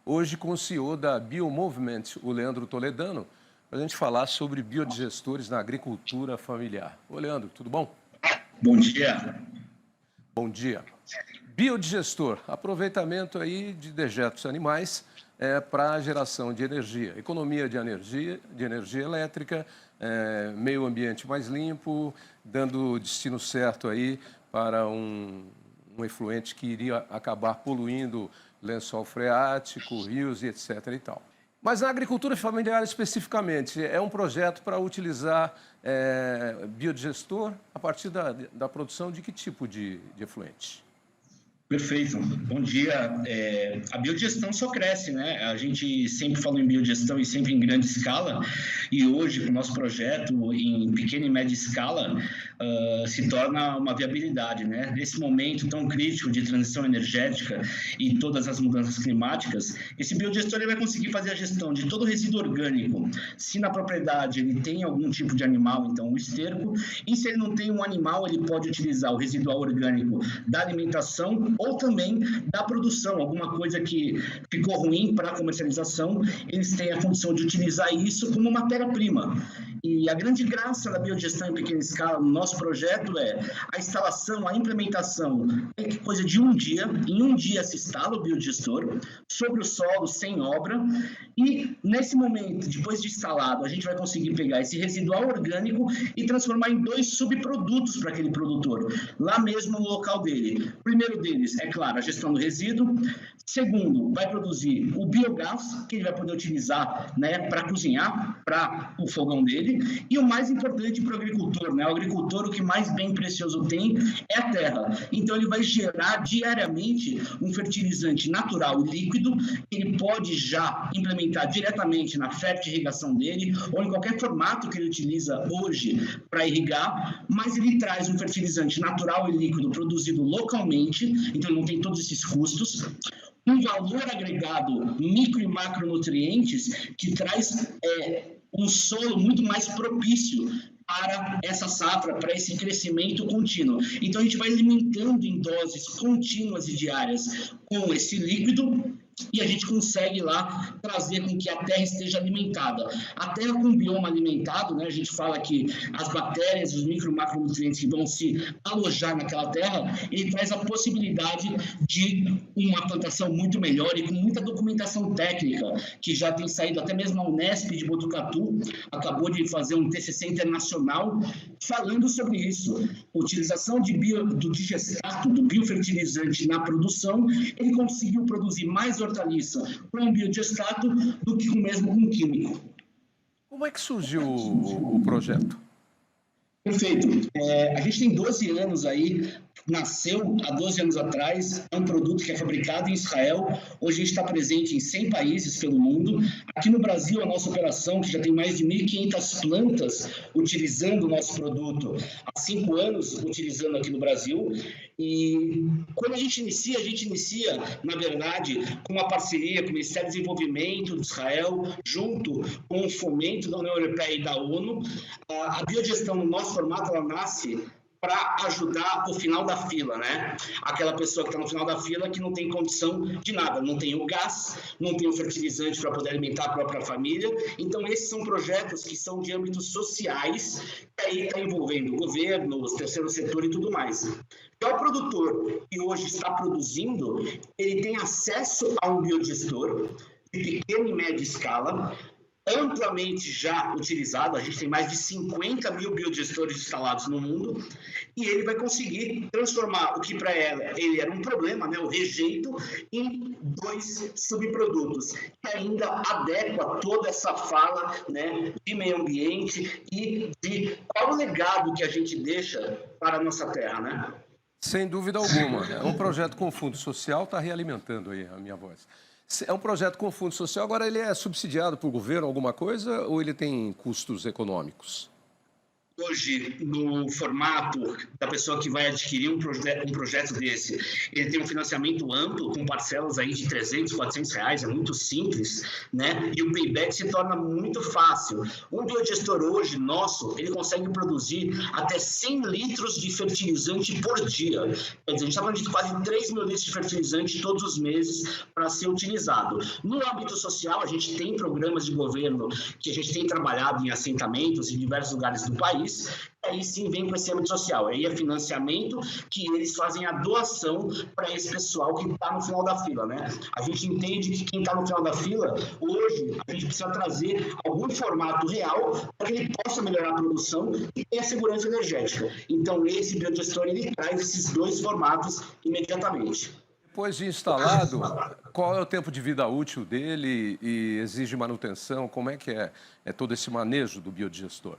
hoje com o CEO da Biomovement, o Leandro Toledano, para a gente falar sobre biodigestores na agricultura familiar. Ô, Leandro, tudo bom? Bom dia. Bom dia. Biodigestor, aproveitamento aí de dejetos animais para a geração de energia, economia de energia elétrica, meio ambiente mais limpo, dando o destino certo aí para um efluente que iria acabar poluindo lençol freático, rios e etc. e tal. Mas na agricultura familiar especificamente, é um projeto para utilizar biodigestor a partir da produção de que tipo de efluente? Perfeito. Bom dia. A biodigestão só cresce, né? A gente sempre falou em biodigestão e sempre em grande escala, e hoje, com o nosso projeto em pequena e média escala, se torna uma viabilidade, né? Nesse momento tão crítico de transição energética e todas as mudanças climáticas, esse biodigestor ele vai conseguir fazer a gestão de todo o resíduo orgânico. Se na propriedade ele tem algum tipo de animal, então o esterco, e se ele não tem um animal, ele pode utilizar o residual orgânico da alimentação ou também da produção, alguma coisa que ficou ruim para a comercialização, eles têm a condição de utilizar isso como matéria-prima. E a grande graça da biodigestão em pequena escala no nosso projeto é a instalação, a implementação, é coisa de um dia, em um dia se instala o biodigestor sobre o solo, sem obra, e nesse momento, depois de instalado, a gente vai conseguir pegar esse residual orgânico e transformar em 2 subprodutos para aquele produtor, lá mesmo no local dele. O primeiro deles, é claro, a gestão do resíduo. Segundo, vai produzir o biogás, que ele vai poder utilizar, né, para cozinhar, para o fogão dele. E o mais importante para o agricultor, né? O agricultor, o que mais bem precioso tem é a terra. Então, ele vai gerar diariamente um fertilizante natural e líquido, que ele pode já implementar diretamente na fertirrigação dele, ou em qualquer formato que ele utiliza hoje para irrigar, mas ele traz um fertilizante natural e líquido produzido localmente, então ele não tem todos esses custos, um valor agregado micro e macronutrientes que traz um solo muito mais propício para essa safra, para esse crescimento contínuo. Então, a gente vai alimentando em doses contínuas e diárias com esse líquido e a gente consegue lá trazer com que a terra esteja alimentada. A terra com bioma alimentado, né, a gente fala que as bactérias, os micro e macronutrientes que vão se alojar naquela terra, ele traz a possibilidade de uma plantação muito melhor e com muita documentação técnica, que já tem saído até mesmo a Unesp de Botucatu, acabou de fazer um TCC internacional falando sobre isso. A utilização do digestato, do biofertilizante na produção, ele conseguiu produzir mais hortaliça com um biodigestato do que mesmo com químico. Como é que surgiu o projeto? Perfeito. A gente tem 12 anos aí, nasceu há 12 anos atrás, é um produto que é fabricado em Israel, hoje a gente está presente em 100 países pelo mundo. Aqui no Brasil, a nossa operação, que já tem mais de 1.500 plantas utilizando o nosso produto, há 5 anos utilizando aqui no Brasil. E quando a gente inicia, na verdade, com uma parceria com o Ministério do Desenvolvimento de Israel, junto com o fomento da União Europeia e da ONU. A biodigestão, no nosso formato, ela nasce para ajudar o final da fila, né? Aquela pessoa que está no final da fila que não tem condição de nada, não tem o gás, não tem o fertilizante para poder alimentar a própria família. Então, esses são projetos que são de âmbitos sociais, que aí está envolvendo o governo, o terceiro setor e tudo mais. Então, o produtor que hoje está produzindo, ele tem acesso a um biodigestor de pequena e média escala, amplamente já utilizado, a gente tem mais de 50 mil biodigestores instalados no mundo, e ele vai conseguir transformar o que para ele era um problema, né, o rejeito, em 2 subprodutos, que ainda adequa toda essa fala, né, de meio ambiente e de qual o legado que a gente deixa para a nossa terra, né? Sem dúvida alguma. É um projeto com fundo social, está realimentando aí a minha voz. É um projeto com fundo social, agora ele é subsidiado por governo, alguma coisa, ou ele tem custos econômicos? Hoje, no formato da pessoa que vai adquirir um projeto desse, ele tem um financiamento amplo, com parcelas aí de R$300, R$400, é muito simples, né? E o payback se torna muito fácil. Um biodigestor hoje, nosso, ele consegue produzir até 100 litros de fertilizante por dia. Quer dizer, a gente está falando de quase 3 mil litros de fertilizante todos os meses para ser utilizado. No âmbito social, a gente tem programas de governo que a gente tem trabalhado em assentamentos em diversos lugares do país. Aí sim vem com esse âmbito social, aí é financiamento que eles fazem a doação para esse pessoal que está no final da fila, né? A gente entende que quem está no final da fila, hoje, a gente precisa trazer algum formato real para que ele possa melhorar a produção e tenha segurança energética. Então, esse biodigestor, ele traz esses dois formatos imediatamente. Depois de instalado, qual é o tempo de vida útil dele e exige manutenção? Como é que é todo esse manejo do biodigestor?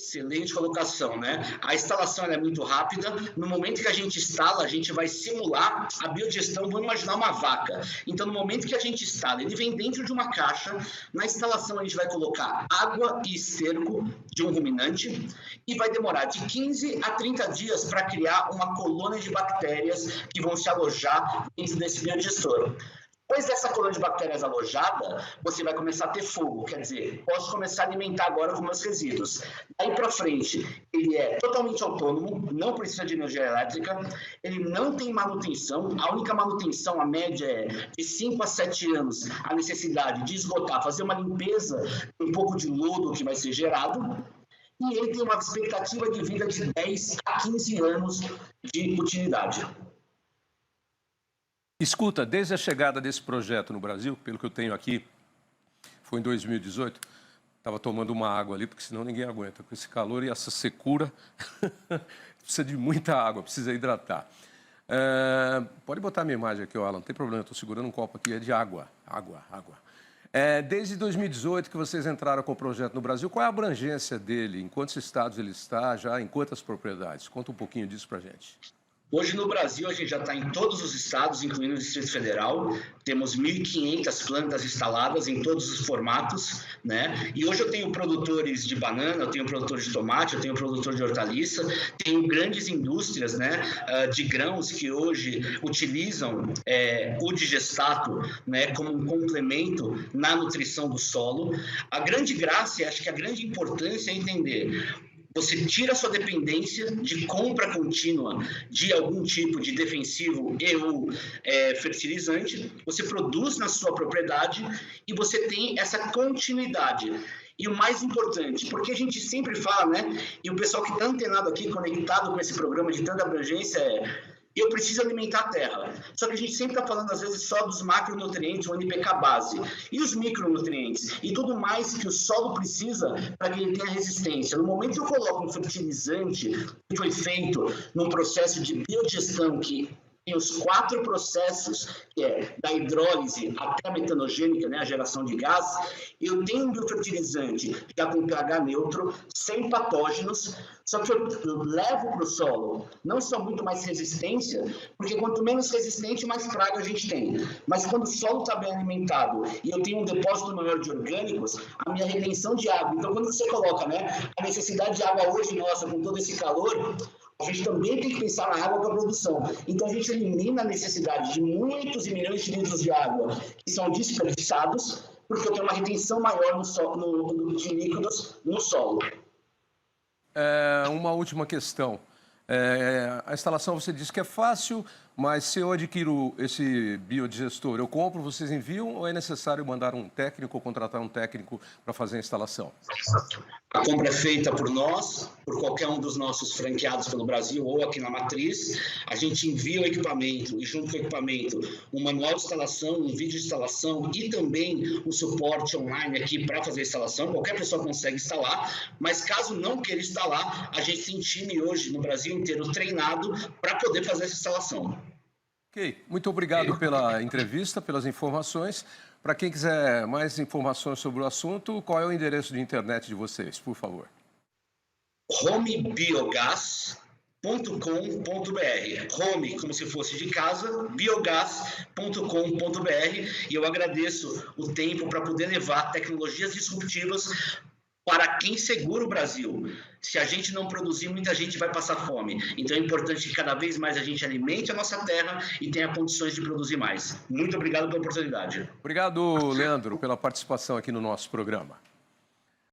Excelente colocação, né? A instalação é muito rápida. No momento que a gente instala, a gente vai simular a biodigestão. Vamos imaginar uma vaca. Então, no momento que a gente instala, ele vem dentro de uma caixa. Na instalação, a gente vai colocar água e esterco de um ruminante e vai demorar de 15 a 30 dias para criar uma colônia de bactérias que vão se alojar dentro desse biodigestor. Depois dessa colônia de bactérias alojada, você vai começar a ter fogo, quer dizer, posso começar a alimentar agora com meus resíduos. Daí para frente, ele é totalmente autônomo, não precisa de energia elétrica, ele não tem manutenção, a única manutenção, a média é de 5 a 7 anos, a necessidade de esgotar, fazer uma limpeza, um pouco de lodo que vai ser gerado, e ele tem uma expectativa de vida de 10 a 15 anos de utilidade. Escuta, desde a chegada desse projeto no Brasil, pelo que eu tenho aqui, foi em 2018, estava tomando uma água ali, porque senão ninguém aguenta. Com esse calor e essa secura, precisa de muita água, precisa hidratar. Pode botar a minha imagem aqui, Alan, não tem problema, estou segurando um copo aqui, é de água. Desde 2018 que vocês entraram com o projeto no Brasil, qual é a abrangência dele? Em quantos estados ele está, já em quantas propriedades? Conta um pouquinho disso para a gente. Hoje no Brasil a gente já está em todos os estados, incluindo o Distrito Federal, temos 1.500 plantas instaladas em todos os formatos, né? E hoje eu tenho produtores de banana, eu tenho produtores de tomate, eu tenho produtor de hortaliça, tenho grandes indústrias, né, de grãos que hoje utilizam o digestato, né, como um complemento na nutrição do solo. A grande graça, acho que a grande importância é entender: você tira a sua dependência de compra contínua de algum tipo de defensivo e ou fertilizante, você produz na sua propriedade e você tem essa continuidade. E o mais importante, porque a gente sempre fala, né, e o pessoal que está antenado aqui, conectado com esse programa de tanta abrangência eu preciso alimentar a terra. Só que a gente sempre está falando, às vezes, só dos macronutrientes, o NPK base, e os micronutrientes, e tudo mais que o solo precisa para que ele tenha resistência. No momento que eu coloco um fertilizante que foi feito num processo de biodigestão, que tem os 4 processos, que é da hidrólise até a metanogênica, né, a geração de gás, eu tenho um biofertilizante já com pH neutro, sem patógenos, só que eu levo para o solo não só muito mais resistência, porque quanto menos resistente, mais praga a gente tem. Mas quando o solo está bem alimentado e eu tenho um depósito maior de orgânicos, a minha retenção de água. Então, quando você coloca, né, a necessidade de água hoje, nossa, com todo esse calor, a gente também tem que pensar na água para a produção. Então, a gente elimina a necessidade de muitos e milhões de litros de água que são desperdiçados, porque eu tenho uma retenção maior de líquidos no solo. Uma última questão. A instalação, você disse que é fácil, mas se eu adquiro esse biodigestor, eu compro, vocês enviam, ou é necessário mandar um técnico ou contratar um técnico para fazer a instalação? A compra é feita por nós, por qualquer um dos nossos franqueados pelo Brasil ou aqui na matriz. A gente envia o equipamento e, junto com o equipamento, um manual de instalação, um vídeo de instalação e também o suporte online aqui para fazer a instalação. Qualquer pessoa consegue instalar, mas caso não queira instalar, a gente tem time hoje no Brasil inteiro treinado para poder fazer essa instalação. Ok, muito obrigado pela entrevista, pelas informações. Para quem quiser mais informações sobre o assunto, qual é o endereço de internet de vocês, por favor? homebiogas.com.br. Home, como se fosse de casa, biogás.com.br. E eu agradeço o tempo para poder levar tecnologias disruptivas para quem segura o Brasil. Se a gente não produzir, muita gente vai passar fome. Então é importante que cada vez mais a gente alimente a nossa terra e tenha condições de produzir mais. Muito obrigado pela oportunidade. Obrigado, Leandro, pela participação aqui no nosso programa.